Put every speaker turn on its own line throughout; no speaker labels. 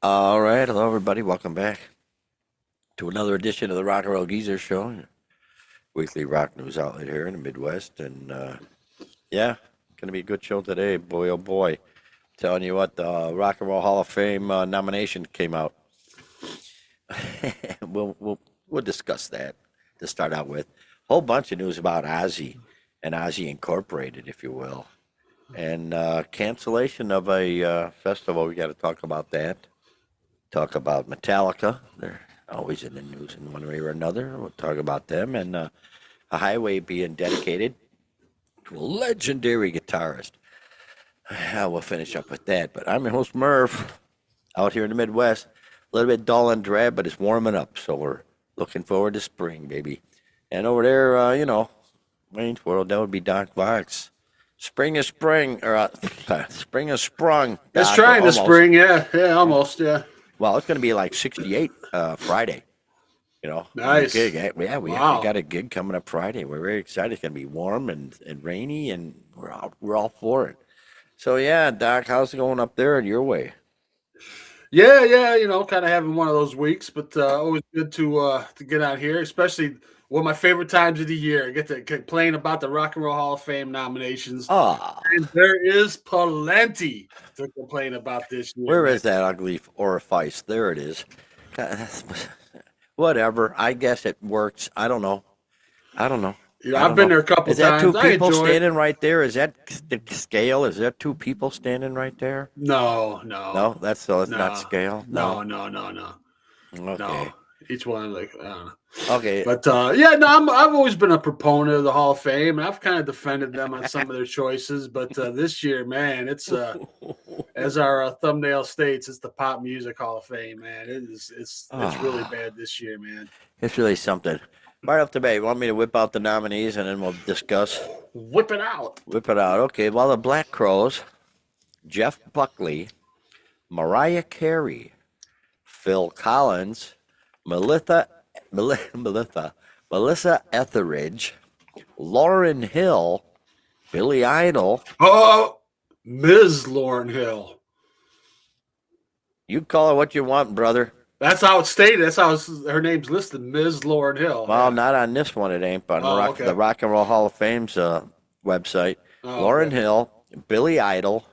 All right, hello everybody. Welcome back to another edition of the Rock and Roll Geezer Show, weekly rock news outlet here in the Midwest. And yeah, going to be a good show today, boy oh boy. Telling you what, the Rock and Roll Hall of Fame nomination came out. We'll discuss that to start out with. Whole bunch of news about Ozzy and Ozzy Incorporated, if you will, and cancellation of a festival. We got to talk about that. Talk about Metallica. They're always in the news in one way or another. We'll talk about them and a highway being dedicated to a legendary guitarist. We'll finish up with that. But I'm your host, Merv, out here in the Midwest. A little bit dull and drab, but it's warming up. So we're looking forward to spring, baby. And over there, Wayne's World, that would be Doc Vox. Spring is spring, or spring is sprung.
It's
Doc,
trying to
almost.
spring, yeah, almost, yeah.
Well, it's going to be like 68 Friday.
Nice.
Gig. Yeah, we
Wow.
got a gig coming up Friday. We're very excited. It's going to be warm and rainy, and we're all for it. So yeah, Doc, how's it going up there in your way?
Yeah, kind of having one of those weeks, but always good to get out here, especially one of my favorite times of the year. I get to complain about the Rock and Roll Hall of Fame nominations.
Ah,
And there is plenty to complain about this year.
where
man.
is that ugly orifice? There it is. Whatever. I guess it works. I don't know.
I've been there a couple
Is that
times.
two
I
people
enjoy it.
standing right there? Is that the scale? Is that two people standing right there?
No.
No, that's
No.
not scale.
No.
Okay.
No. Each one, like, I don't know.
Okay.
But I've always been a proponent of the Hall of Fame, and I've kind of defended them on some of their choices. But this year, man, it's as our thumbnail states, it's the Pop Music Hall of Fame, man. It's really bad this year, man.
It's really something. Right off the bat, you want me to whip out the nominees and then we'll discuss?
Whip it out.
Whip it out. Okay, well, the Black Crowes, Jeff Buckley, Mariah Carey, Phil Collins, Melissa Etheridge, Lauryn Hill, Billy Idol.
Oh, Ms. Lauryn Hill.
You call her what you want, brother.
That's how it's stated. That's how her name's listed, Ms. Lauryn Hill.
Well,
Yeah.
not on this one. It ain't, but on
okay.
the Rock and Roll Hall of Fame's website. Lauryn
Okay.
Hill, Billy Idol,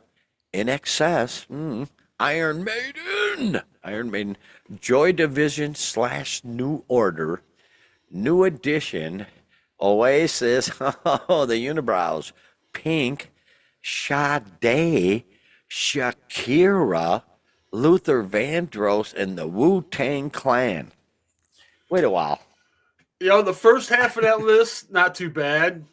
In Excess, Iron Maiden, Joy Division / New Order, New Edition, Oasis, the Unibrows, Pink, Sade, Shakira, Luther Vandross, and the Wu-Tang Clan. Wait a while.
The first half of that list, not too bad.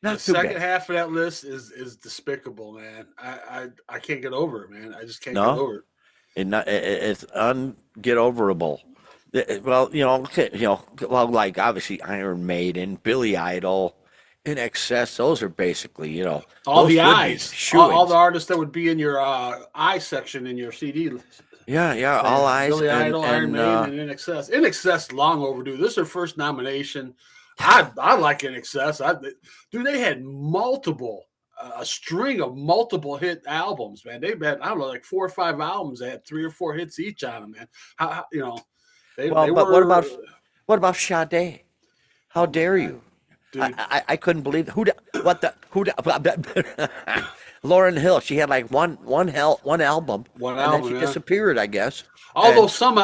Not
The
too
second
bad.
half of that list is despicable, man. I can't get over it, man. I just can't
No?
get over it.
It's unget-overable. Well, like obviously Iron Maiden, Billy Idol, In Excess. Those are basically,
All
those
the
would be
eyes,
shoo-ins.
all the artists that would be in your eye section in your CD list.
Yeah, All Eyes
Billy Idol, Iron Maiden, and In Excess. In Excess, long overdue. This is their first nomination. I like In Excess. Dude, they had a string of multiple hit albums, man. They've had, I don't know, like 4 or 5 albums that had 3 or 4 hits each on them, man.
What about Sade? How dare you?
Dude.
I couldn't believe Lauryn Hill. She had like one album,
One
and
album,
then she
yeah.
disappeared, I guess.
Although some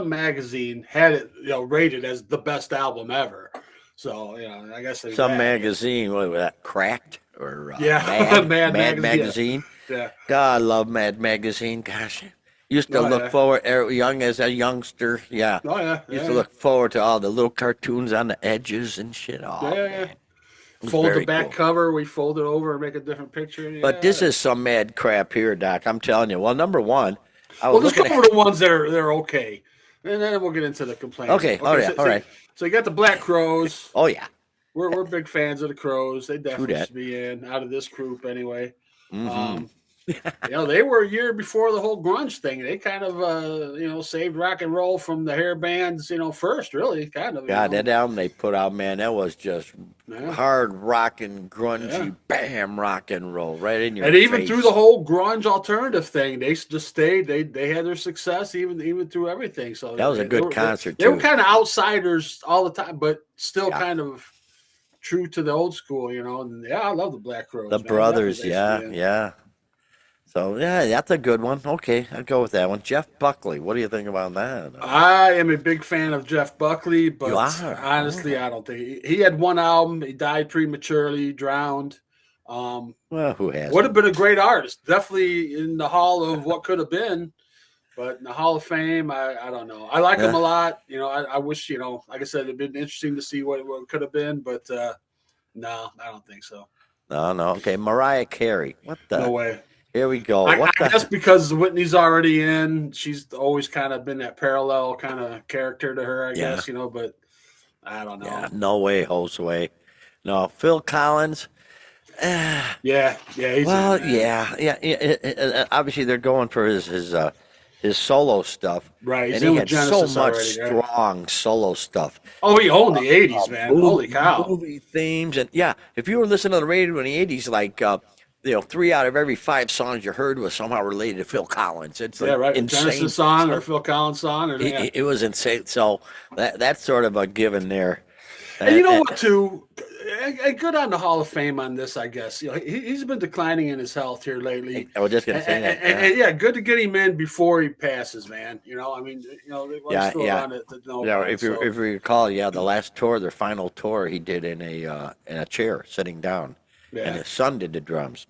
magazine had it, rated as the best album ever. So, I guess
Some magazine, what was that, Cracked or
Mad
Mad
magazine.
magazine.
Yeah.
God, I love Mad magazine. Gosh, used to look forward, young as a youngster. Yeah.
Oh yeah.
Used to look forward to all the little cartoons on the edges and shit. Oh,
Yeah.
man. It was
Fold the
very
back
cool.
cover, we fold it over and make a different picture.
But this is some mad crap here, Doc. I'm telling you. Well, number one, I was
let's
looking
go over the ones that are okay, and then we'll get into the complaints.
Okay. All right.
So you got the Black Crowes.
Oh yeah.
We're big fans of the Crows. They definitely
that.
should be in out of this group anyway.
Mhm.
They were a year before the whole grunge thing. They kind of, saved rock and roll from the hair bands, first, really, kind of.
God, that album they put out, man, that was just
Yeah,
hard rocking,
yeah.
grungy, bam, rock and roll right in your
And even through
face.
the whole grunge alternative thing, they just stayed. They had their success even through everything. So
That was a
they
good
were they,
concert
they were
too.
kind of outsiders all the time, but still
Yeah,
kind of true to the old school. And yeah, I love the Black
the
Crowes, man. I'm definitely
Brothers,
a big
yeah,
fan.
yeah. So yeah, that's a good one. Okay, I'll go with that one. Jeff Buckley, what do you think about that?
I am a big fan of Jeff Buckley,
You
but
are.
honestly,
Oh.
I don't think he had one album. He died prematurely, drowned. Um,
Well, who
would have
hasn't?
been a great artist, definitely in the hall of what could have been, but in the Hall of Fame, I don't know. I like him
Uh,
a lot. I wish like I said, it'd been interesting to see what could have been, but no, I don't think so.
no, no. Okay, Mariah Carey. What
No
the?
way.
Here we go.
I
What
guess
the?
because Whitney's already in, she's always kind of been that parallel kind of character to her, I
Yeah,
guess, but I don't
yeah.
know.
No way, Josue. No, Phil Collins. Ah,
Yeah, yeah, he's in,
well,
man.
obviously, they're going for his solo stuff,
Right, he's
and he
in with
had so
Genesis
much
already. Yeah.
strong solo stuff.
Oh, he owned the '80s, man. Holy cow!
Movie themes, and yeah, if you were listening to the radio in the '80s, like 3 out of every 5 songs you heard was somehow related to Phil Collins. It's
Yeah,
like
right. A
insane.
Genesis song or
So
Phil Collins song, or yeah.
it was insane. So that's sort of a given there.
And you
And,
know
and
what, too? Good on the Hall of Fame on this, I guess. He's been declining in his health here lately,
I was just gonna say that. Yeah,
and yeah, good to get him in before he passes, man. I mean, while he's
yeah,
still
yeah.
around to know
Yeah,
about it. So
if you recall, yeah, the last tour, their final tour, he did in a chair, sitting down, and
yeah,
his son did the drums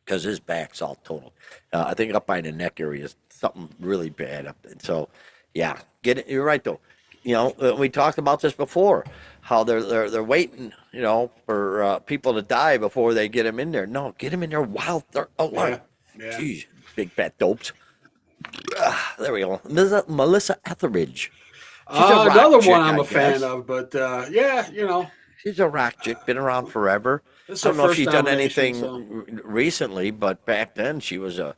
because his back's all total. I think up by the neck area is something really bad up. And so, yeah, get it. You're right though. We talked about this before, how they're waiting, for people to die before they get him in there. No, get him in there while they're alive.
yeah, yeah.
Jeez, big fat dopes. There we go. Melissa Etheridge. She's a rock
Another one
chick,
I'm
I
a fan
guess.
of, but yeah,
She's a rock chick, been around forever.
this is
I
her
don't know if
first
she's done
nomination.
anything
So
recently, but back then she was a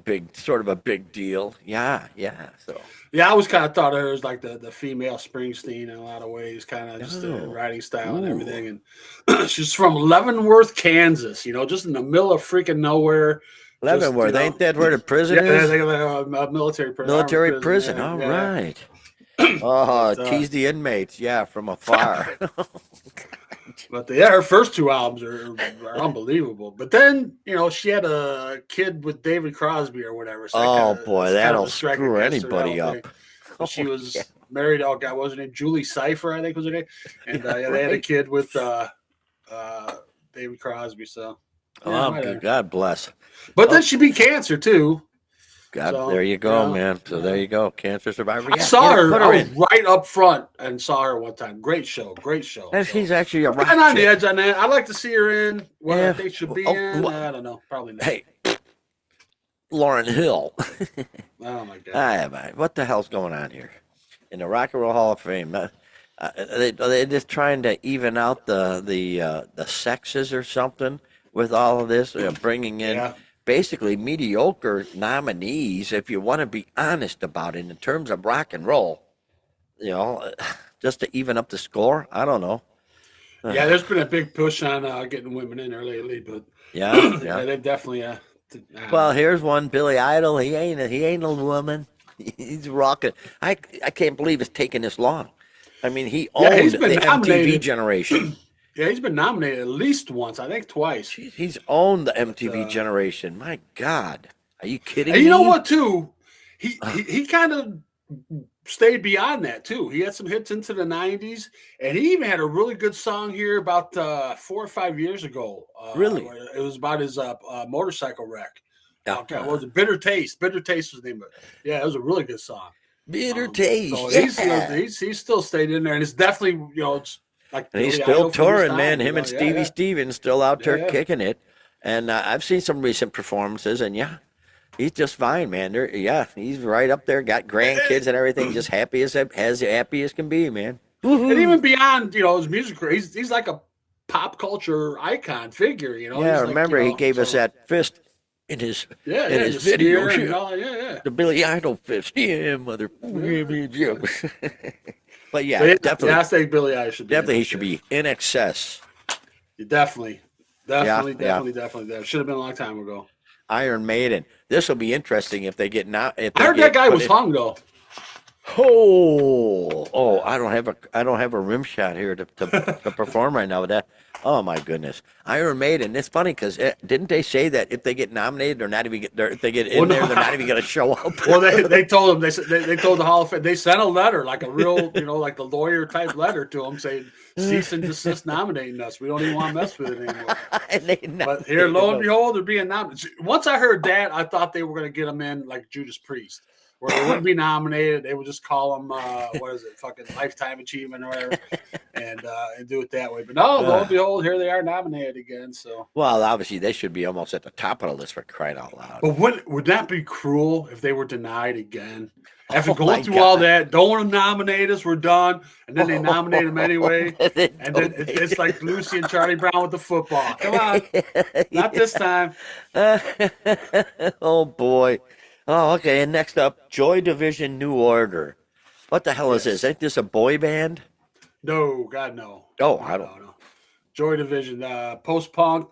big, sort of a big deal. Yeah, yeah. So,
yeah, I always kind of thought of her as like the female Springsteen in a lot of ways, kind of just the
oh,
writing style and
ooh,
everything. And she's from Leavenworth, Kansas. Just in the middle of freaking nowhere. Just
Leavenworth, ain't that where the prison
yeah,
is?
they got a military prison, army
Military prison.
prison.
All
Yeah,
right.
yeah.
Oh,
But
tease the inmates. Yeah, from afar.
yeah, her first 2 albums are unbelievable. But then she had a kid with David Crosby or whatever, so that kind
Oh
of
boy,
it's kind of
that'll
a strike
screw
against her, that
anybody
whole thing.
up.
But she
Oh yeah,
was married. Oh God, what was her name? Julie Cipher, I think was her name. And
yeah,
yeah, they had a
right.
kid with David Crosby. So yeah,
Oh, good.
whatever.
God bless.
But then
Oh,
she beat cancer too.
God, there
So
you go, man. So there you go. Cancer survivor.
I
Yeah,
saw her.
put
I
her
was
in.
right up front and saw her one time. Great show, great show.
And
So
she's actually a
I'm kind
rock
of on the
chick.
edge on that. I'd like to see her in. What I
Yeah.
think she'll be
Oh,
in, I don't know. Probably not.
hey, Lauren Hill.
Oh my God.
Hi, man. What the hell's going on here in the Rock and Roll Hall of Fame? Are they just trying to even out the sexes or something with all of this? Bringing in
Yeah.
basically mediocre nominees, if you want to be honest about it, in terms of rock and roll. You know, just to even up the score. I don't know.
Yeah, there's been a big push on getting women in there lately, but
Yeah, yeah.
yeah, they definitely. I don't
Well,
know.
here's one, Billy Idol. He ain't a woman. He's rocking. I can't believe it's taken this long. I mean, he
Yeah, he's
owned
been
the MTV
nominated.
generation.
Yeah, he's been nominated at least once, I think twice.
Jeez, he's owned the
But
MTV generation. My God, are you kidding
and you know
me?
what too? He kind of stayed beyond that too. He had some hits into the '90s, and he even had a really good song here about 4 or 5 years ago.
Really?
It was about his motorcycle wreck.
Yeah.
Oh God, what was it? Bitter Taste. Bitter Taste was the name of it. Yeah, it was a really good song.
Bitter
So
taste.
he's
Yeah.
he's still stayed in there, and it's definitely it's like
And he's
Billy
still
Idol from his
touring,
time.
man. Him and
Yeah,
Stevie
yeah,
Stevens still out
yeah,
there
yeah.
kicking it. And I've seen some recent performances, and yeah, he's just fine, man. Yeah, he's right up there. Got grandkids and everything, just as happy as can be, man.
And
Woohoo!
even beyond his music career, he's like a pop culture icon figure.
Yeah,
He's like
remember he gave us
so
that fist in his
Yeah,
in
yeah,
his
the
video.
sneer and all, yeah.
The Billy Idol fist. Yeah, mother. But
So
yeah,
yeah,
definitely,
I think Billy I should be in
definitely he
this
should
year.
be in excess.
Definitely,
Yeah, yeah.
definitely. That should have been a long time ago.
Iron Maiden. This will be interesting if they get now. If
I
they
heard that
get
guy
put
was
in.
hung though.
Oh, I don't have a rim shot here to perform right now with that. Oh my goodness, Iron Maiden. It's funny because didn't they say that if they get nominated, they're not even if they get
Well,
in
no.
there, they're not even going to show up.
Well, they told him they told the Hall of Fame, they sent a letter like a real like the lawyer type letter to him saying cease and desist nominating us. We don't even want to mess with it anymore.
And they
But here, lo and
nominated
behold, they're being nominated. Once I heard that, I thought they were going to get them in like Judas Priest, where they wouldn't be nominated. They would just call them what is it, fucking lifetime achievement or whatever, and do it that way. But no, lo and behold, here they are nominated again. So.
Well, obviously they should be almost at the top of the list for crying out loud.
But would that be cruel if they were denied again? After
Oh
going
my
through all
God.
that, don't want to nominate us, we're done. And then they nominate them anyway.
And then
And then
don't
it's like Lucy and Charlie Brown with the football. Come on. Not this time.
Oh boy. Oh, okay. And next up, Joy Division New Order. What the hell is this?
Yes.
Ain't this a boy band?
No, God, no.
Oh,
No,
I don't.
no. Joy Division, post-punk,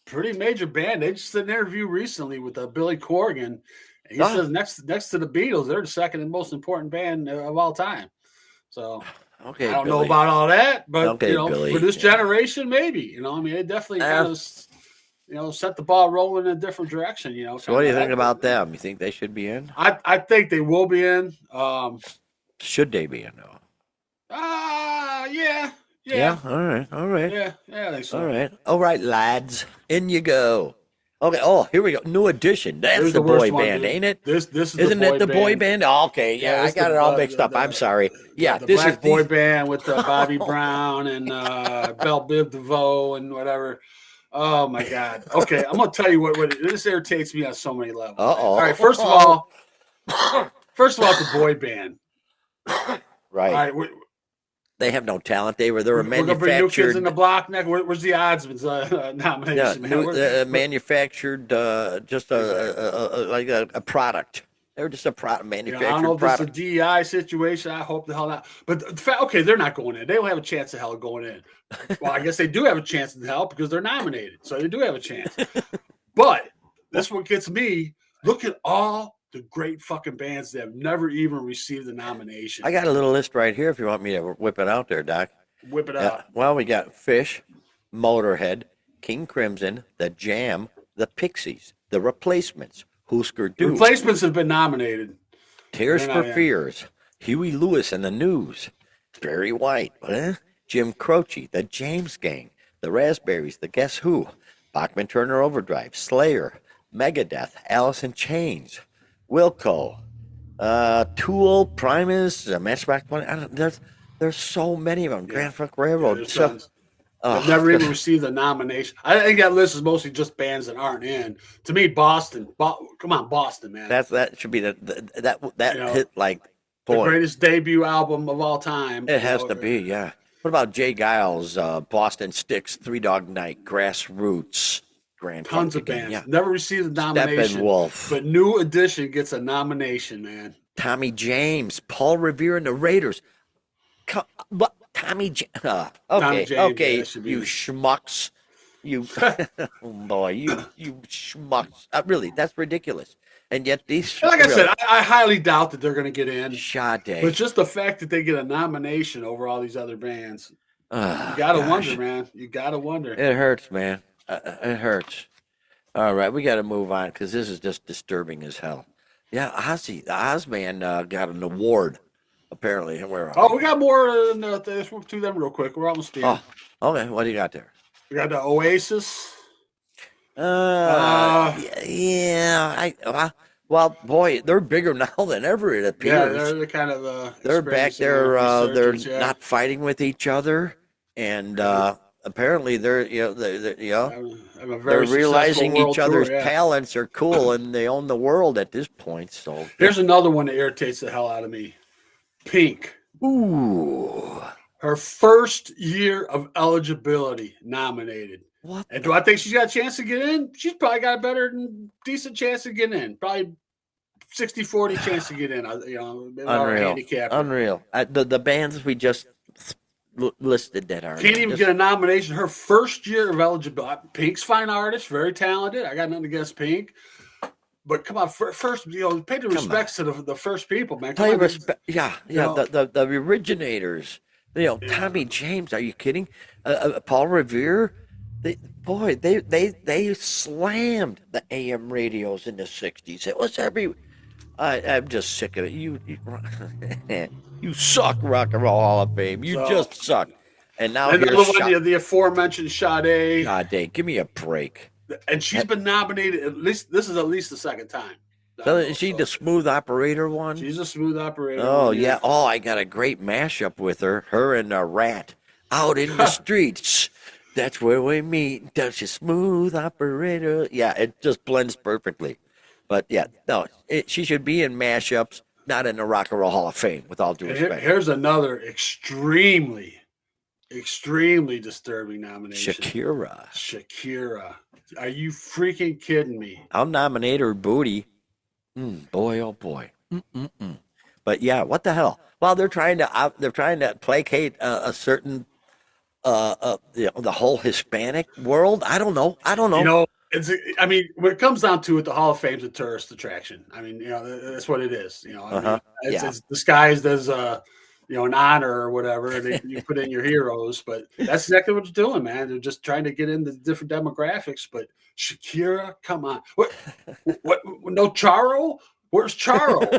pretty major band. They just did an interview recently with Billy Corgan. And he says next to the Beatles, they're the second most important band of all time. So
Okay,
I don't
Billy.
know about all that, but
Okay, Billy.
for this
Yeah.
generation, maybe. I mean, it definitely kind of set the ball rolling in a different direction.
So what do you think about them? You think they should be in?
I think they will be in.
Should they be in though?
Yeah.
Yeah. All right. All right.
Yeah, I think so.
All right. All right, lads. In you go. Okay. Oh, here we go. New Edition. That's
Here's
the
the worst
boy
one,
band,
dude.
ain't it?
This is
Isn't it the boy band? Oh, okay. Yeah, I
it's
got
the-
it all mixed up. I'm sorry. Yeah,
the
this
Black
is
boy
these.
band with Bobby Brown and Belle Biv DeVoe and whatever. Oh my God. Okay, I'm gonna tell you what this irritates me on so many levels.
Uh-oh.
All right, first of all, it's a boy band.
Right.
All right,
They have no talent. They're
we're gonna bring new kids
manufactured.
in the block next. Where's the Oddsman's nomination? man?
Manufactured, just like a product. They're just a product, manufactured
I don't know if
product.
it's a DEI situation. I hope the hell not. But okay, they're not going in. They don't have a chance of hell going in. Well, I guess they do have a chance in hell because they're nominated. So they do have a chance. But this one gets me. Look at all the great fucking bands that have never even received a nomination.
I got a little list right here if you want me to whip it out there, Doc.
Whip it out.
Well, we got Fish, Motorhead, King Crimson, The Jam, The Pixies, The Replacements, Husker Du,
Replacements have been nominated.
Tears
They're
for
not in.
Fears, Huey Lewis and the News, Barry White, Jim Croce, The James Gang, The Raspberries, The Guess Who, Bachman Turner Overdrive, Slayer, Megadeth, Alice in Chains, Wilco, Tool, Primus, Matchbox 20. There's so many of them. Grand Funk Railroad.
There's
So,
tons. They've never even received a nomination. I think that list is mostly just bands that aren't in. To me, Boston. Come on, Boston, man.
that should be that hit like
the
boy.
greatest debut album of all time.
It has to be, yeah. What about Jay Giles, Boston Sticks, Three Dog Night, Grassroots, Grand
Tons
Funk
of
again,
bands.
yeah.
Never received a nomination.
Steppenwolf.
But New Edition gets a nomination, man.
Tommy James, Paul Revere and the Raiders. Tommy James. Okay,
James,
okay,
yeah, that should be-
you schmucks. You, oh boy, you schmucks. Really, that's ridiculous. And yet these.
Like I said, I highly doubt that they're going to get in.
Sade.
But just the fact that they get a nomination over all these other bands, you got to
gosh.
wonder, man. You got to wonder.
It hurts, man. It hurts. All right, we got to move on because this is just disturbing as hell. Yeah, Ozzy, the Ozman got an award, apparently. Where are
We got more than let's work through them real quick. We're almost there.
Oh, okay. What do you got there?
We got the Oasis.
Well, boy, they're bigger now than ever. It appears.
Yeah, they're kind of
they're back
experiencing
there.
a
They're
resurgence, yeah.
not fighting with each other, and apparently they're
Have a very
they're realizing
successful world
each other's
tour, yeah.
talents are cool, and they own the world at this point. So
Here's another one that irritates the hell out of me. Pink.
ooh,
Her first year of eligibility nominated.
What?
And do I think she's got a chance to get in? She's probably got a better than decent chance to get in. Probably 60-40 chance to get in.
Unreal. Unreal. The bands we just listed that are
can't even get a nomination. Her first year of eligibility. Pink's fine artist, very talented. I got nothing against Pink. But come on, first, pay the respects to the first people, man.
Pay respect. Yeah. The originators. Tommy James. Are you kidding? Paul Revere. They slammed the AM radios in the '60s. It was I'm just sick of it. You suck, Rock and Roll Hall of Fame. You just suck. And now here's
the aforementioned Sade.
Sade, give me a break.
And she's been nominated this is at least the second time.
So is she the smooth operator one?
She's a smooth operator.
Oh yeah. Oh, I got a great mashup with her. Her and a rat out in the streets. That's where we meet. That's a smooth operator. Yeah, it just blends perfectly. But yeah, no, she should be in mashups, not in the Rock and Roll Hall of Fame. With all due respect.
Here's another extremely disturbing nomination. Shakira. Are you freaking kidding me?
I'll nominate her booty. Boy, oh boy. But yeah, what the hell? Well, they're trying to placate a certain the whole Hispanic world. I don't know.
When it comes down to it, the Hall of Fame's a tourist attraction. That's what it is. It's disguised as an honor or whatever, and you put in your heroes, but that's exactly what they're doing, man. They're just trying to get into different demographics. But Shakira, come on, what? No Charo? Where's Charo?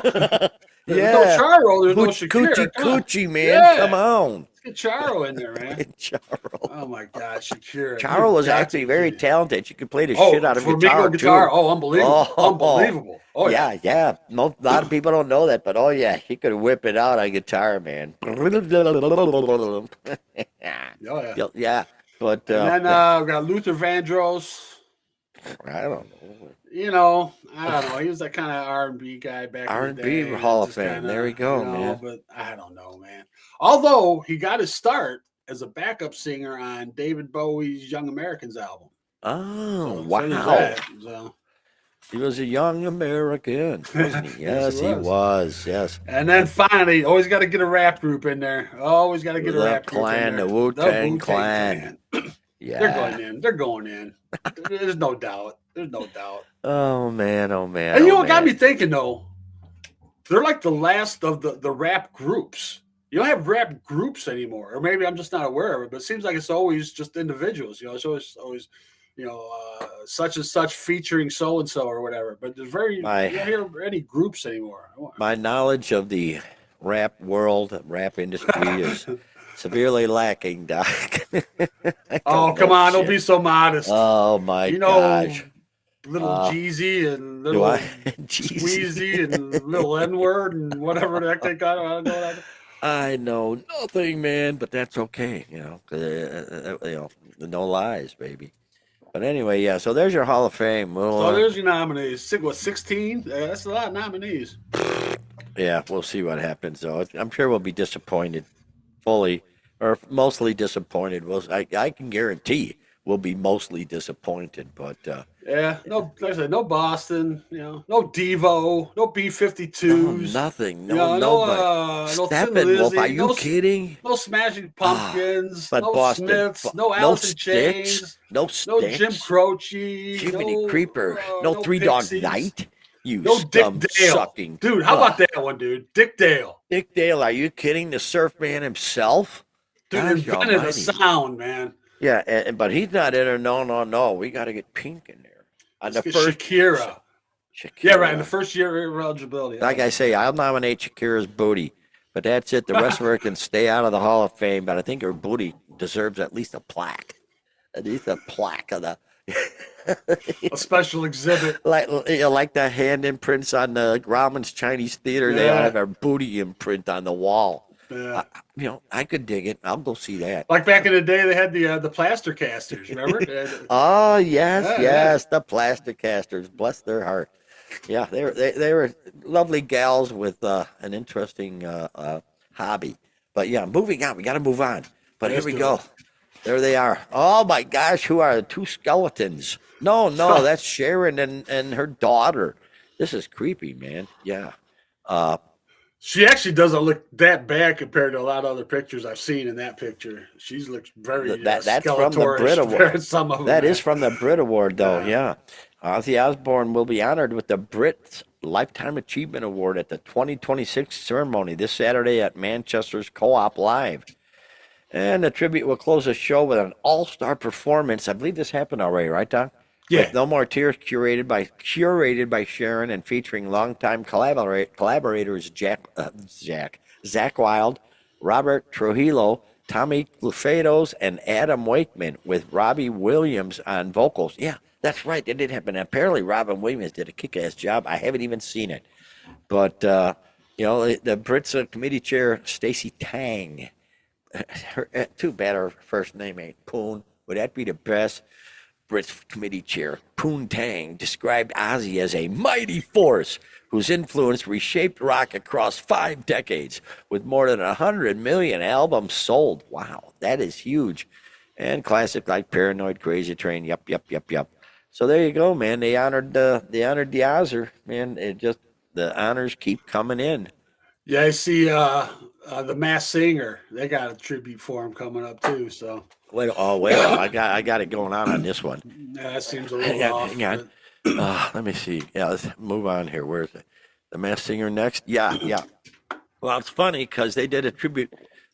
There's no Charo. There's no Shakira.
Coochie, man, come on.
Get Charo in there, man.
Charo.
Oh my God, Shakira.
Charo was actually very talented. She could play the shit out of guitar too.
Oh, unbelievable! Unbelievable. Oh
yeah. A lot of people don't know that, but she could whip it out on guitar, man. Yeah. But
and then we got Luther Vandross.
I don't know.
I don't know. He was that kind of R&B guy back in the
day. R&B Hall of Fame. There we go, man.
But I don't know, man. Although he got his start as a backup singer on David Bowie's Young Americans album.
Oh, wow. He was a young American, wasn't he? Yes, he was. Yes.
And then finally, always got to get a rap group in there. Always got to get a rap group in there.
The Wu-Tang Clan.
Yeah. They're going in. There's no doubt.
Oh man.
And you know what got me thinking though? They're like the last of the rap groups. You don't have rap groups anymore, or maybe I'm just not aware of it. But it seems like it's always just individuals. It's always such and such featuring so and so or whatever. But there's you don't hear any groups anymore.
My knowledge of the rap world, rap industry is severely lacking, Doc.
Oh, come on. Don't be so modest.
Oh, my gosh.
Little Jeezy and little Squeezy and little N-word and whatever the heck they got. I don't know.
I know nothing, man, but that's okay. No lies, baby. But anyway, yeah, so there's your Hall of Fame.
There's your nominees. 16? That's a lot of nominees.
Yeah, we'll see what happens, though. I'm sure we'll be disappointed fully, or mostly disappointed. I can guarantee we'll be mostly disappointed, but...
like I said, no Boston, no Devo, no B-52s.
Nothing.
No
Steppenwolf, are you kidding?
No Smashing Pumpkins,
but
no
Boston,
Smiths, no Alice in Chains,
no
Jim Croce,
Jiminy Creeper, no Three Dog Night. You
Dick Dale.
Sucking.
Dude, how about that one, dude? Dick Dale.
Dick Dale, are you kidding? The surf man himself?
Dude, invented a sound, man.
Yeah, but he's not in there. No. We got to get Pink in there. On the first
Shakira. Yeah, right. In the first year of eligibility.
Like I say, I'll nominate Shakira's booty, but that's it. The rest of her can stay out of the Hall of Fame. But I think her booty deserves at least a plaque. At least a plaque of the.
A special exhibit,
like the hand imprints on the Grauman's Chinese Theater. They all have a booty imprint on the wall.
Yeah.
I could dig it. I'll go see that.
Like back in the day, they had the plaster casters. Remember?
Oh yes, the plaster casters. Bless their heart. Yeah, they were lovely gals with an interesting hobby. But yeah, moving on. We got to move on. But here we go. There they are. Oh my gosh, who are the two skeletons? No, that's Sharon and her daughter. This is creepy, man. Yeah. Uh,
She actually doesn't look that bad compared to a lot of other pictures I've seen in that picture. She's looks very
that's from the Brit
Skeletor-ish compared
Award.
to some of them,
That is
man.
from the Brit Award, though.
Yeah.
Yeah. Ozzy Osbourne will be honored with the Brit Lifetime Achievement Award at the 2026 ceremony this Saturday at Manchester's Co-op Live. And the tribute will close the show with an all-star performance. I believe this happened already, right, Doc?
Yeah.
With No More Tears curated by Sharon and featuring longtime collaborators Zach Wild, Robert Trujillo, Tommy Clufados, and Adam Wakeman, with Robbie Williams on vocals. Yeah, that's right. That did happen. Apparently, Robin Williams did a kick-ass job. I haven't even seen it, but the Brits committee chair Stacey Tang. Too bad her first name ain't Poon. Would that be the best? Brits committee chair Poon Tang described Ozzy as a mighty force whose influence reshaped rock across 5 decades, with more than 100 million albums sold. Wow, that is huge. And classic like Paranoid, Crazy Train. Yep. So there you go, man. They honored the Ozzer, man. The honors keep coming in.
Yeah, I see the Masked Singer. They got a tribute for him coming up too. So
Wait up. I got it going on this one.
yeah, that seems a little
Hang on,
off.
hang on. Let me see. Yeah, let's move on here. Where's it? The Masked Singer next? Yeah. Well, it's funny because they did a tribute,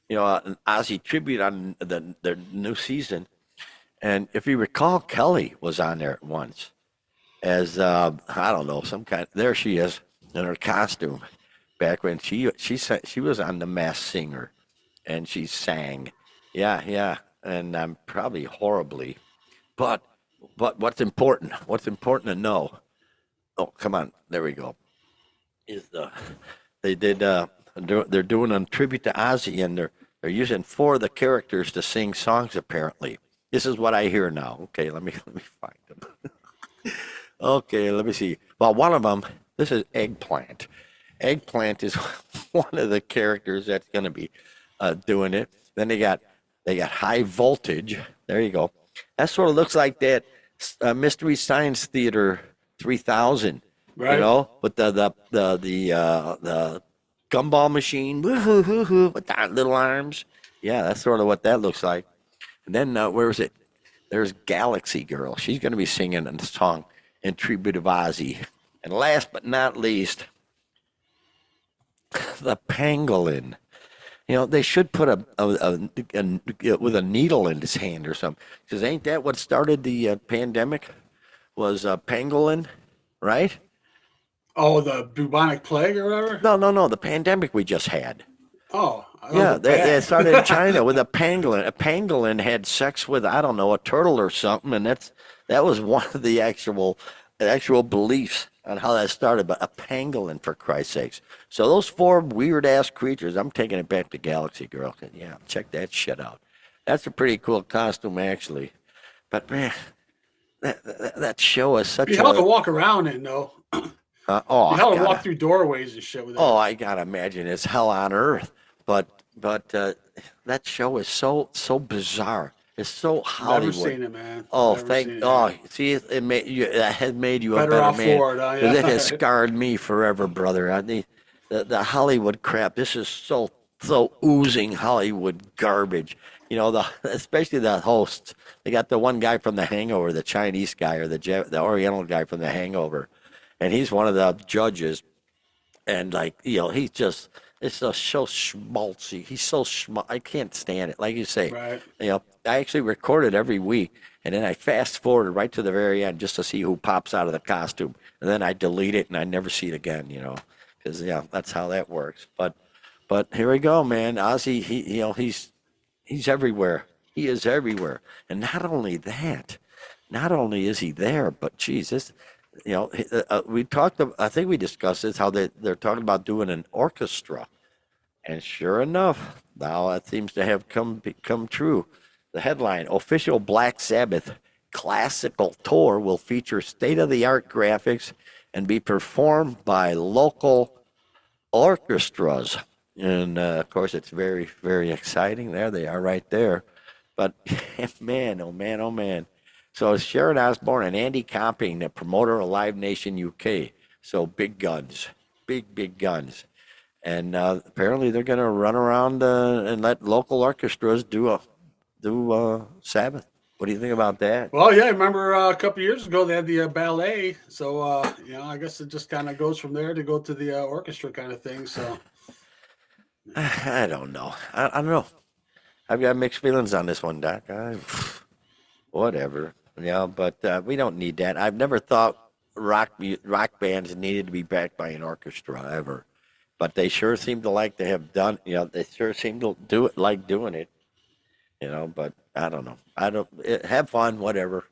an Ozzy tribute on their new season. And if you recall, Kelly was on there once as, I don't know, some kind. There she is in her costume back when she was on The Masked Singer and she sang. Yeah. And I'm probably horribly. But what's important? What's important to know? Oh, come on, there we go. Is they did they're doing a tribute to Ozzy and they're using 4 of the characters to sing songs apparently. This is what I hear now. Okay, let me find them. Okay, let me see. Well, one of them, this is Eggplant. Eggplant is one of the characters that's going to be doing it. Then they got High Voltage. There you go. That sort of looks like that Mystery Science Theater 3000,
Right.
with the gumball machine with the little arms. Yeah, that's sort of what that looks like. And then where is it? There's Galaxy Girl. She's going to be singing a song in tribute of Ozzy. And last but not least, the pangolin. They should put with a needle in his hand or something. Because ain't that what started the pandemic? Was pangolin, right?
Oh, the bubonic plague or whatever.
No. The pandemic we just had.
Oh,
Yeah, they started in China with a pangolin. A pangolin had sex with, I don't know, a turtle or something, and that was one of the actual beliefs on how that started. But a pangolin, for Christ's sakes. So those 4 weird ass creatures, I'm taking it back to Galaxy Girl. Yeah, check that shit out. That's a pretty cool costume, actually. But man, that show is such
you held to walk around in though. You held to walk through doorways and shit with that.
Oh, I gotta imagine it's hell on earth. But that show is so bizarre. It's so Hollywood.
Never seen it, man.
Oh,
Never
thank.
seen it,
Oh,
man.
see, it made you. That has made you a
Better
better
off
man.
for it, huh?
'Cause it
Yeah.
has scarred me forever, brother. The Hollywood crap. This is so oozing Hollywood garbage. Especially the hosts. They got the one guy from The Hangover, the Chinese guy, or the Oriental guy from The Hangover, and he's one of the judges. And he's just. It's so schmaltzy. He's so I can't stand it. Like you say,
Right.
I actually record it every week, and then I fast forward right to the very end just to see who pops out of the costume, and then I delete it and I never see it again. Because that's how that works. But here we go, man. Ozzy, he's everywhere. He is everywhere, and not only that, not only is he there, but Jesus. We talked. I think we discussed this. How they're talking about doing an orchestra, and sure enough, now that seems to have come true. The headline: Official Black Sabbath classical tour will feature state-of-the-art graphics and be performed by local orchestras. And of course, it's very, very exciting. There they are, right there. But man, oh man, oh man. So Sharon Osbourne and Andy Comping, the promoter of Live Nation UK. So big guns, big guns. And apparently they're going to run around and let local orchestras do Sabbath. What do you think about that?
Well, yeah, I remember a couple of years ago they had the ballet. So, I guess it just kind of goes from there to go to the orchestra kind of thing. So,
I don't know. I don't know. I've got mixed feelings on this one, Doc. Whatever. But we don't need that. I've never thought rock bands needed to be backed by an orchestra ever. But they sure seem to like to have done. They sure seem to do it, like doing it. But I don't know. Have fun, whatever.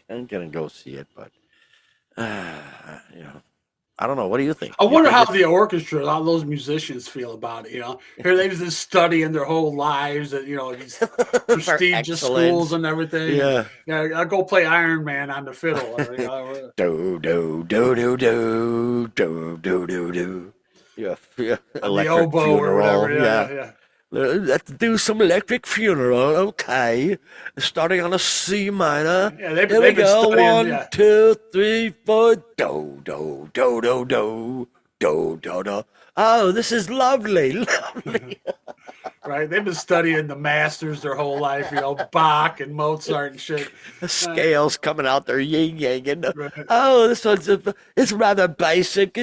I'm gonna go see it, but I don't know. What do you think?
I
You
wonder
think
how
it?
the orchestra, how those musicians feel about it. Here they've been studying their whole lives at these
For
prestigious schools
excellence.
and everything, and
Yeah.
I'll go play Iron Man on the fiddle.
Do do do do do do do do do. Yeah, yeah.
On the
Electric
oboe or whatever.
funeral.
Yeah,
Yeah.
yeah, yeah.
Let's do some electric funeral. Okay. Starting on a C minor.
Yeah, they've,
Here we
they've been
go.
studying.
One,
Yeah,
two, three, four. Do do do do do do do do. Oh, this is lovely, lovely.
right. They've been studying the masters their whole life. Bach and Mozart and shit.
The
Uh,
scales coming out there, yin yang, and
right.
oh, it's rather basic.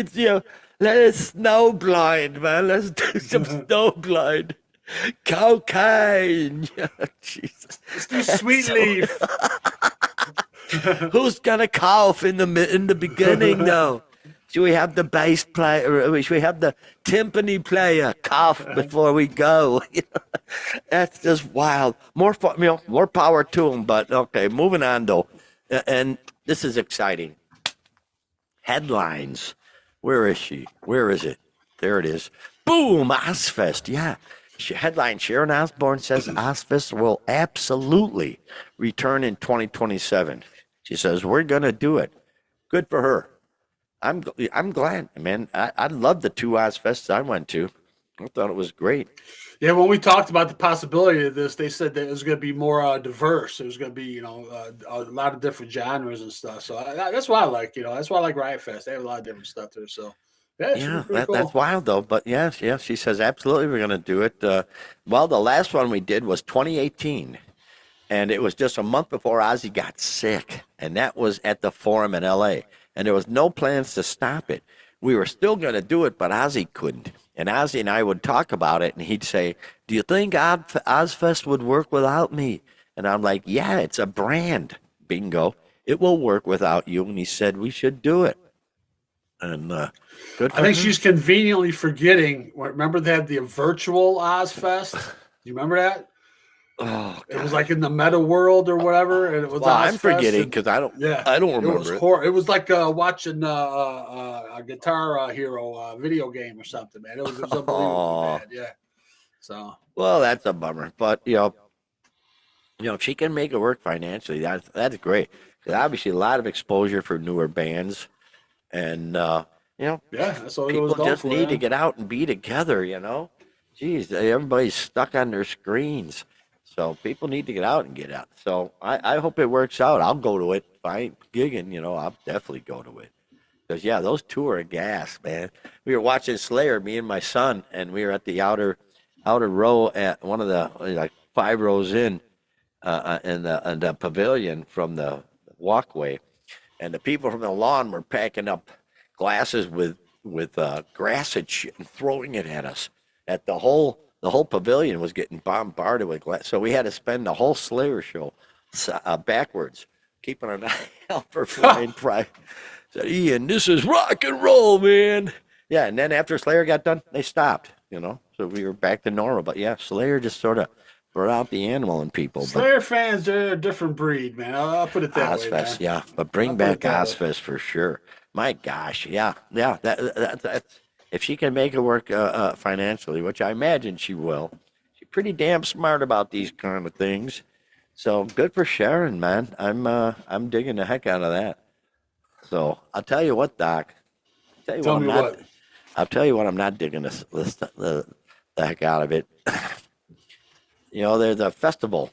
Let's snowblind, man. Let's do some snowblind. Cocaine. Jesus.
Let's do Sweet Leaf.
Who's gonna cough in the beginning though? Should we have the bass player? Should we have the timpani player cough before we go? That's just wild. More power to them. But okay, moving on though, and this is exciting. Headlines. Where is she? Where is it? There it is. Boom! Ozfest. Yeah. Headline: Sharon Osbourne says Ozfest will absolutely return in 2027. She says we're gonna do it. Good for her. I'm glad, man. I love the two Ozfests I went to. I thought it was great.
Yeah, when we talked about the possibility of this, they said that it was going to be more diverse. It was going to be, a lot of different genres and stuff. So that's why I like, that's why I like Riot Fest. They have a lot of different stuff there. So yeah, it should be
Yeah,
pretty
that's
cool.
wild though. But yes, yes, she says absolutely we're gonna do it. Well, the last one we did was 2018, and it was just a month before Ozzy got sick, and that was at the Forum in L.A. And there was no plans to stop it. We were still gonna do it, but Ozzy couldn't. And Ozzy and I would talk about it, and he'd say, "Do you think Ozfest would work without me?" And I'm like, "Yeah, it's a brand. Bingo. It will work without you." And he said we should do it. And good
I
for
think
him.
she's conveniently forgetting. Remember they had the virtual Ozfest? Do you remember that?
Oh
It was
God.
like in the meta world or whatever, and it was
Well, I'm
Ozfest.
forgetting
And
because
yeah,
I don't
it was
remember it.
horrible. It was like watching a Guitar Hero video game or something, man. It was unbelievably
Oh,
bad. Yeah. So
well, that's a bummer. But if she can make it work financially, that's great. 'Cause obviously, a lot of exposure for newer bands, and
yeah, that's what it was
people
done
just
for.
need to
Yeah.
get out and be together. Jeez, everybody's stuck on their screens, so people need to get out and get out. So I hope it works out. I'll go to it. If I ain't gigging, I'll definitely go to it. Because yeah, those two are gas, man. We were watching Slayer, me and my son, and we were at the outer row at one of the like 5 rows in the pavilion from the walkway, and the people from the lawn were packing up glasses with grass and shit and throwing it at us. At the whole pavilion was getting bombarded with glass, so we had to spend the whole Slayer show backwards, keeping an eye out for flying pride. Said, Ian, this is rock and roll, man. Yeah, and then after Slayer got done, they stopped, so we were back to normal. But yeah, Slayer just sort of brought out the animal in people. But
Slayer fans, they're a different breed, man. I'll put it that way,
Ozfest,
man.
yeah, but
I'll
bring
put it
back
that way.
Ozfest for sure. My gosh, yeah, yeah. That's if she can make it work financially, which I imagine she will. She's pretty damn smart about these kind of things. So good for Sharon, man. I'm digging the heck out of that. So I'll tell you what, Doc. I'll tell you what
Tell
I'm
me
not.
what.
I'll tell you what I'm not digging the heck out of it. there's a festival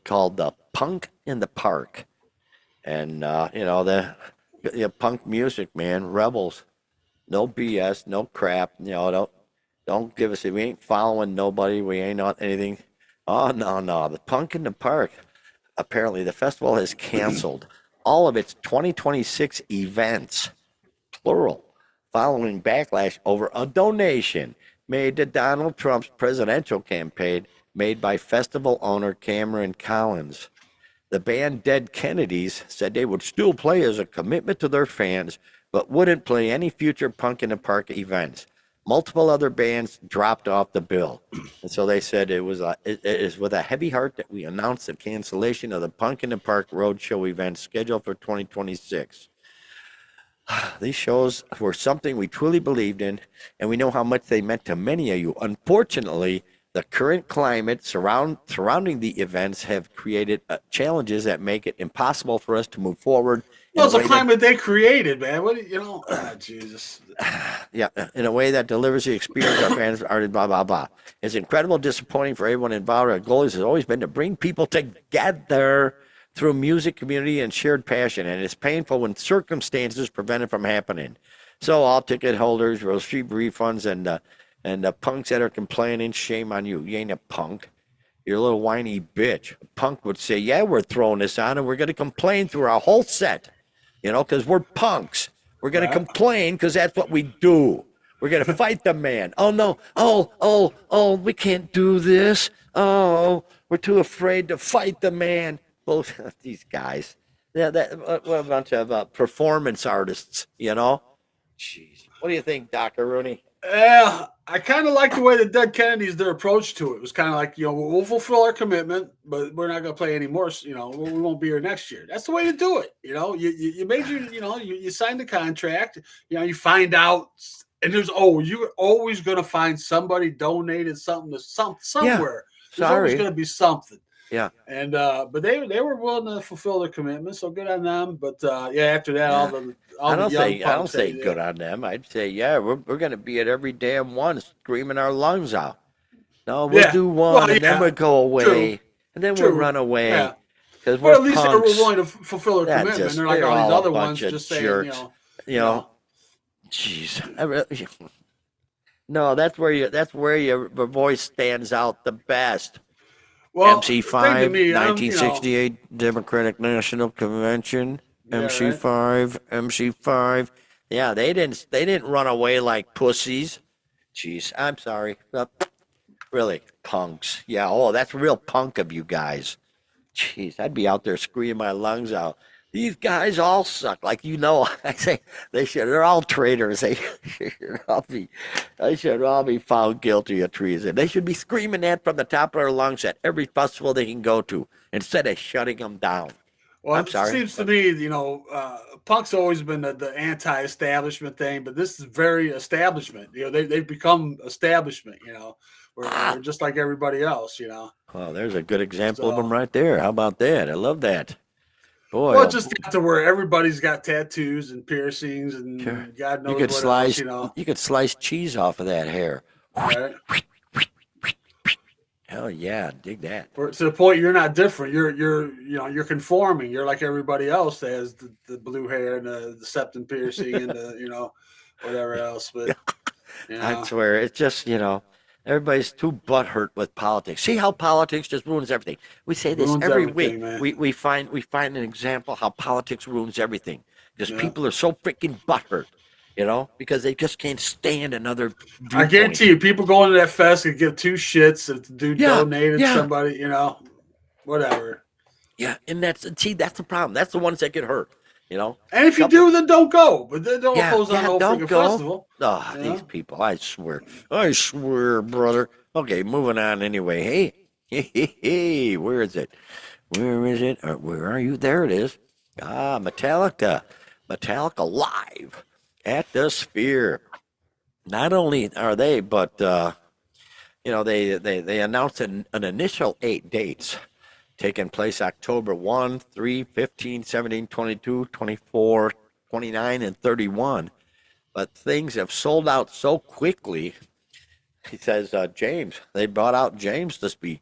called Punk in the Park, and punk music, man, rebels, no BS, no crap. Don't give us. We ain't following nobody. We ain't on anything. Oh no, no, the Punk in the Park. Apparently, the festival has canceled all of its 2026 events, plural, following backlash over a donation made to Donald Trump's presidential campaign made by festival owner Cameron Collins. The band Dead Kennedys said they would still play as a commitment to their fans, but wouldn't play any future Punk in the Park events. Multiple other bands dropped off the bill. And so they said it is with a heavy heart that we announce the cancellation of the Punk in the Park Roadshow event scheduled for 2026. These shows were something we truly believed in, and we know how much they meant to many of you. Unfortunately, the current climate surrounding the events have created challenges that make it impossible for us to move forward.
Well, it's a climate they created, man. Jesus.
Yeah, in a way that delivers the experience our fans are blah, blah, blah. It's incredible disappointing for everyone involved. Our goal has always been to bring people together through music, community, and shared passion, and it's painful when circumstances prevent it from happening. So all ticket holders will receive refunds, and the punks that are complaining, shame on you. You ain't a punk. You're a little whiny bitch. A punk would say, yeah, we're throwing this on, and we're going to complain through our whole set, because we're punks. We're going to complain because that's what we do. We're going to fight the man. Oh, no. Oh, we can't do this. Oh, we're too afraid to fight the man. Well, these guys, what a bunch of performance artists, Jeez. What do you think, Dr. Rooney?
Yeah, I kind of like the way the Dead Kennedys, their approach to it was kind of like, we'll fulfill our commitment, but we're not going to play anymore. We won't be here next year. That's the way to do it. You made you signed the contract. You find out, and you're always going to find somebody donated something to somewhere.
Yeah,
there's always going to be something.
Yeah.
And but they were willing to fulfill their commitment, so good on them. But after that, I
don't say good on them. I'd say, we're going to be at every damn one, screaming our lungs out. No, we'll do one, and then we'll go away, and then we'll run away. Because we're
at least
punks.
they were willing to fulfill their commitment. They're like all these other ones, just saying,
Jeez, no, that's where your voice stands out the best.
Well,
MC5, 1968 Democratic National Convention. MC5. Yeah, they didn't run away like pussies. Jeez, I'm sorry. Really, punks. Yeah, that's real punk of you guys. Jeez, I'd be out there screaming my lungs out. These guys all suck. Like, I say they're all traitors. They should all be found guilty of treason. They should be screaming that from the top of their lungs at every festival they can go to instead of shutting them down.
Well, I'm sorry. It seems to me, punk's always been the anti-establishment thing, but this is very establishment. They've become establishment. We're just like everybody else.
Well, there's a good example of them right there. How about that? I love that. Boy,
well, it just got to where everybody's got tattoos and piercings and God knows what else,
You could slice cheese off of that hair.
Right?
Hell yeah, dig that.
To the point you're not different. You're conforming. You're like everybody else that has the blue hair and the septum piercing and the whatever else. But
I swear, it's just everybody's too butthurt with politics. See how politics just ruins everything. We say this every week. Man. We find an example how politics ruins everything. Because people are so freaking butthurt, because they just can't stand another viewpoint.
I guarantee you, people go into that fest and give two shits if the dude donated somebody, whatever.
Yeah, and that's the problem. That's the ones that get hurt. And
if you do, then don't go. But then don't oppose on the whole freaking festival.
Oh, these people, I swear, brother. Okay, moving on anyway. Hey, where is it? Where are you? There it is. Metallica live at the Sphere. Not only are they, but they announced an initial 8 dates. Taking place October 1, 3, 15, 17, 22, 24, 29, and 31. But things have sold out so quickly. He says, James, they brought out James to speak.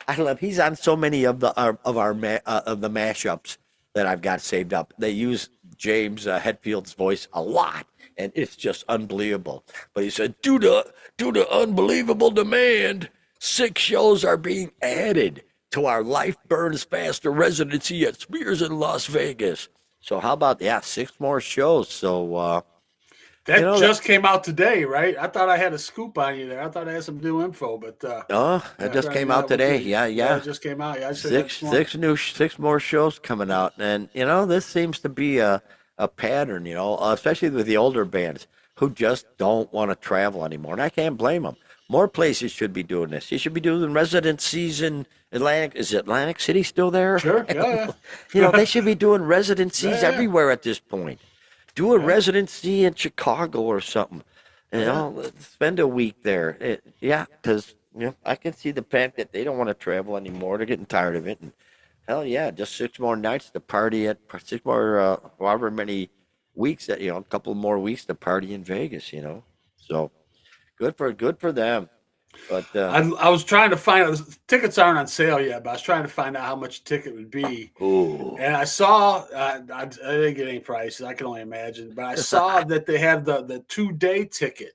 I love. He's on so many of the mashups that I've got saved up. They use James Hetfield's voice a lot, and it's just unbelievable. But he said, due to unbelievable demand, 6 shows are being added to our Life Burns Faster residency at Spears in Las Vegas. So how about 6 more shows? So
That
that.
just came out today, right? I thought I had a scoop on you there. I thought I had some new info, but
Oh, it just came out today. Yeah,
yeah,
yeah.
it just came out. Yeah, I said that
Six
this morning.
six new 6 more shows coming out, and this seems to be a pattern, especially with the older bands who just don't want to travel anymore, and I can't blame them. More places should be doing this. You should be doing residencies in Atlantic. Is Atlantic City still there?
Sure,
I don't
yeah,
know.
yeah,
They should be doing residencies
yeah,
everywhere at this point. Do a
yeah,
residency in Chicago or something.
yeah.
Spend a week there. Yeah, because I can see the fact that they don't want to travel anymore. They're getting tired of it. And hell yeah, just 6 more nights to party at 6 more, however many weeks that a couple more weeks to party in Vegas. So good for them. But
I was trying to find out. Tickets aren't on sale yet, but I was trying to find out how much a ticket would be.
ooh,
And I saw, I didn't get any prices. I can only imagine, but I saw that they have the 2 day ticket.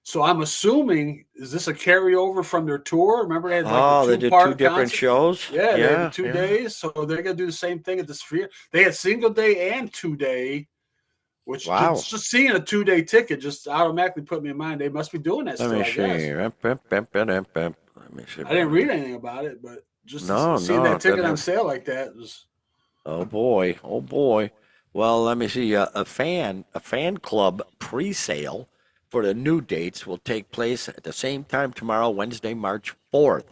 So I'm assuming, is this a carryover from their tour? Remember they had like the
oh, they
two
did two
part
different
concert.
shows.
Yeah, they had the
Yeah,
two
yeah.
days, so they're gonna do the same thing at the Sphere. They had single day and 2 day, which
Wow.
just seeing a 2 day ticket just automatically put me in mind they must be doing that
Let
still.
me
I guess
see. Let me see.
I didn't read anything about it, but just
No,
seeing
no,
that
it doesn't
ticket on
have.
sale like that was
Oh boy, oh boy. Well, let me see. A fan club pre-sale for the new dates will take place at the same time tomorrow, Wednesday, March 4th.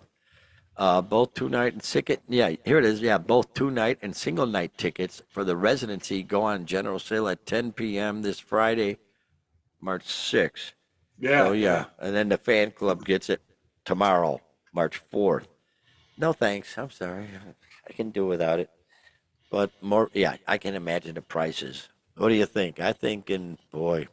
Both two-night and ticket. Yeah, here it is. Yeah, both two-night and single-night tickets for the residency go on general sale at 10 p.m. this Friday, March 6th. So
yeah,
yeah,
yeah.
and then the fan club gets it tomorrow, March 4th. No thanks. I'm sorry. I can do without it. But more, yeah, I can imagine the prices. What do you think? Boy,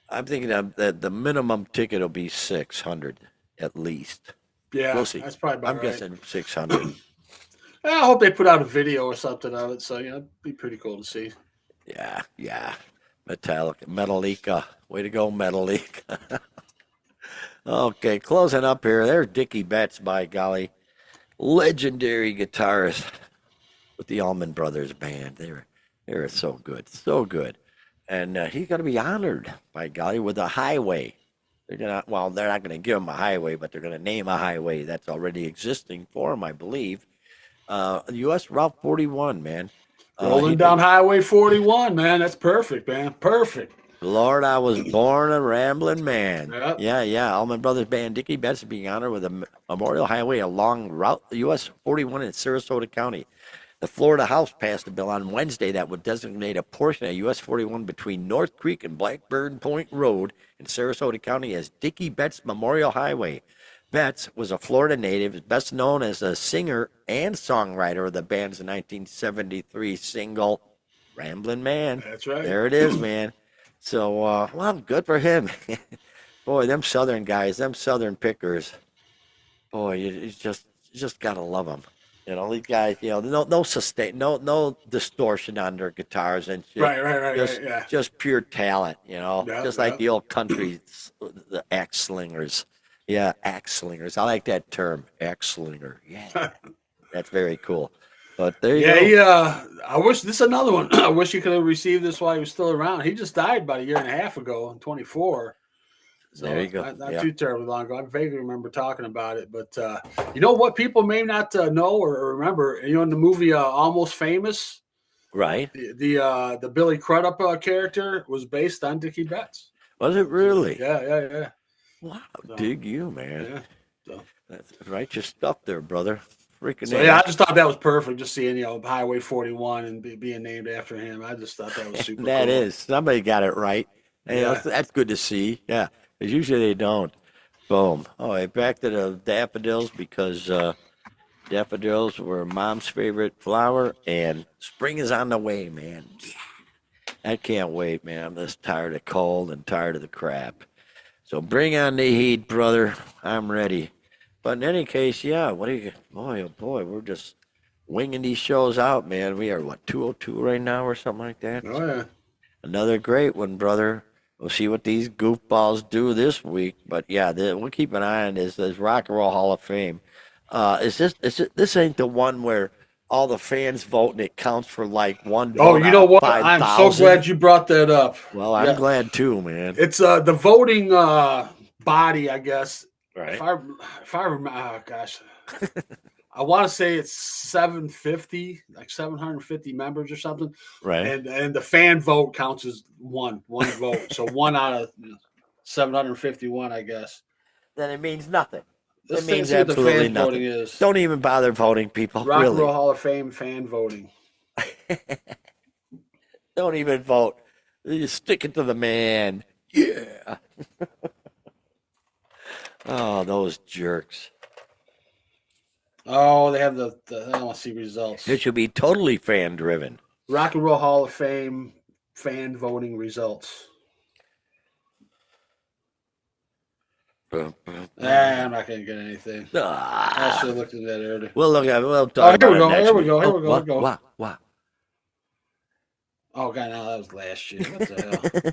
I'm thinking of the minimum ticket will be 600 at least. We'll
Yeah,
see.
that's probably about
I'm
right.
guessing 600.
I hope they put out a video or something of it. So it'd be pretty cool to see.
Yeah, yeah. Metallica. Way to go, Metallica. Okay, closing up here. There's Dickie Betts, by golly. Legendary guitarist with the Allman Brothers Band. They were so good, so good. And he's going to be honored, by golly, with a highway. They're not going to give him a highway, but they're going to name a highway that's already existing for him, I believe. U.S. Route 41, man.
Rolling
He
down Highway 41, man. That's perfect, man. Perfect.
Lord, I was born a rambling man.
Yep.
Yeah, yeah. Allman Brothers Band, Dickie Betts is being honored with a memorial highway along Route US 41 in Sarasota County. The Florida House passed a bill on Wednesday that would designate a portion of US 41 between North Creek and Blackburn Point Road in Sarasota County as Dickie Betts Memorial Highway. Betts was a Florida native, best known as a singer and songwriter of the band's 1973 single, Ramblin' Man.
That's right.
There it is, man. So, well, good for him. Boy, them Southern guys, them Southern pickers. Boy, you just gotta love them. These guys. No sustain, no distortion on their guitars, and
Right, right, right,
just
right. Yeah.
just pure talent.
Yep,
Just like
yep.
the old country, the axe slingers. Yeah, axe slingers. I like that term, axe slinger. Yeah, that's very cool. But there you
Yeah,
go.
I wish this is another one. I wish he could have received this while he was still around. He just died about a year and a half ago in 24.
There
So
you go.
not
Yeah.
too terribly long ago. I vaguely remember talking about it. But you know what people may not know or remember, in the movie Almost Famous,
Right.
the Billy Crudup character was based on Dickie Betts.
Was it really?
Yeah, yeah, yeah.
Wow.
So,
Dig you, man.
yeah. So,
That's righteous stuff there, brother. Freaking
so yeah, I
A.
just thought that was perfect. Just seeing Highway 41 and being named after him. I just thought that was super
That
cool.
is. Somebody got it right. And,
Yeah.
that's good to see. Yeah. Because usually they don't. Boom. All right. Back to the daffodils because daffodils were mom's favorite flower and spring is on the way, man. I can't wait, man. I'm just tired of cold and tired of the crap. So bring on the heat, brother. I'm ready. But in any case, yeah. What do you? Boy, oh boy, we're just winging these shows out, man. We are what 202 right now or something like that.
Oh yeah.
Another great one, brother. We'll see what these goofballs do this week. But yeah, we'll keep an eye on this Rock and Roll Hall of Fame. This ain't the one where all the fans vote and it counts for like one
Oh,
vote
you
out
know
of
what? I'm so
5,000?
glad you brought that up.
Well, I'm
Yeah,
glad too, man.
it's the voting body, I guess.
Right.
If I remember, oh, gosh, I want to say it's 750, like 750 members or something,
Right.
and the fan vote counts as one vote, so one out of 751, I guess.
Then it means nothing.
Let's
It means
see what the
absolutely
fans voting
nothing.
is.
Don't even bother voting, people.
Rock and
Really.
Roll Hall of Fame fan voting.
Don't even vote. You stick it to the man. Yeah. Oh, those jerks.
Oh, they have the I want to see results.
It should be totally fan driven.
Rock and Roll Hall of Fame fan voting results. I'm not going to get anything. I should have looked at that earlier.
We'll talk about it next week.
Here we go.
What?
Oh, God, no, that was last year. What the hell?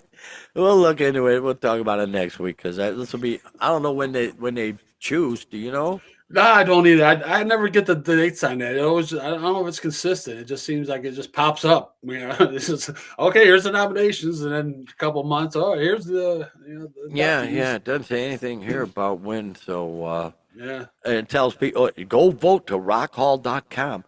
We'll look into it. We'll talk about it next week because this will be. I don't know when they choose. Do you know?
No, I don't either. I never get the dates on that. I don't know if it's consistent. It just seems like it just pops up. This is okay. Here's the nominations, and then a couple months. Oh, here's the
Yeah. It doesn't say anything here about when. So
yeah.
it tells people go vote to rockhall.com.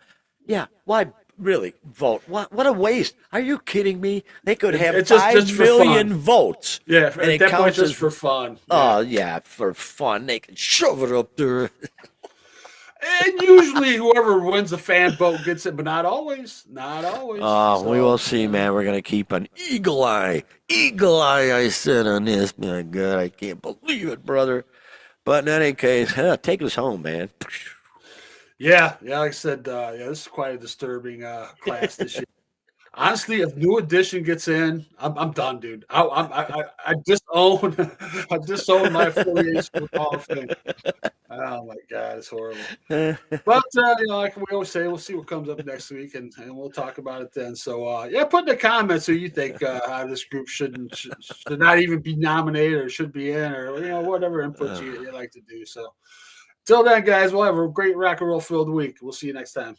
Yeah. Why? Really vote? What a waste! Are you kidding me? They could have
It's
5 million votes.
Yeah,
and
at
it
that point,
counts
just
as
for fun.
Oh yeah, for fun. They can shove it up there.
And usually, whoever wins the fan vote gets it, but not always. Not always.
Oh, we will see, man. We're gonna keep an eagle eye. Eagle eye, I said on this. My God, I can't believe it, brother. But in any case, take us home, man.
Yeah. Like I said, this is quite a disturbing class this year. Honestly, if New Edition gets in, I'm done, dude. I disown I disown my affiliation with Hall of Fame. Oh my God, it's horrible. But like we always say, we'll see what comes up next week, and we'll talk about it then. So put in the comments who you think how this group should not even be nominated or should be in, or whatever input you like to do. So till then, guys, we'll have a great rock and roll filled week. We'll see you next time.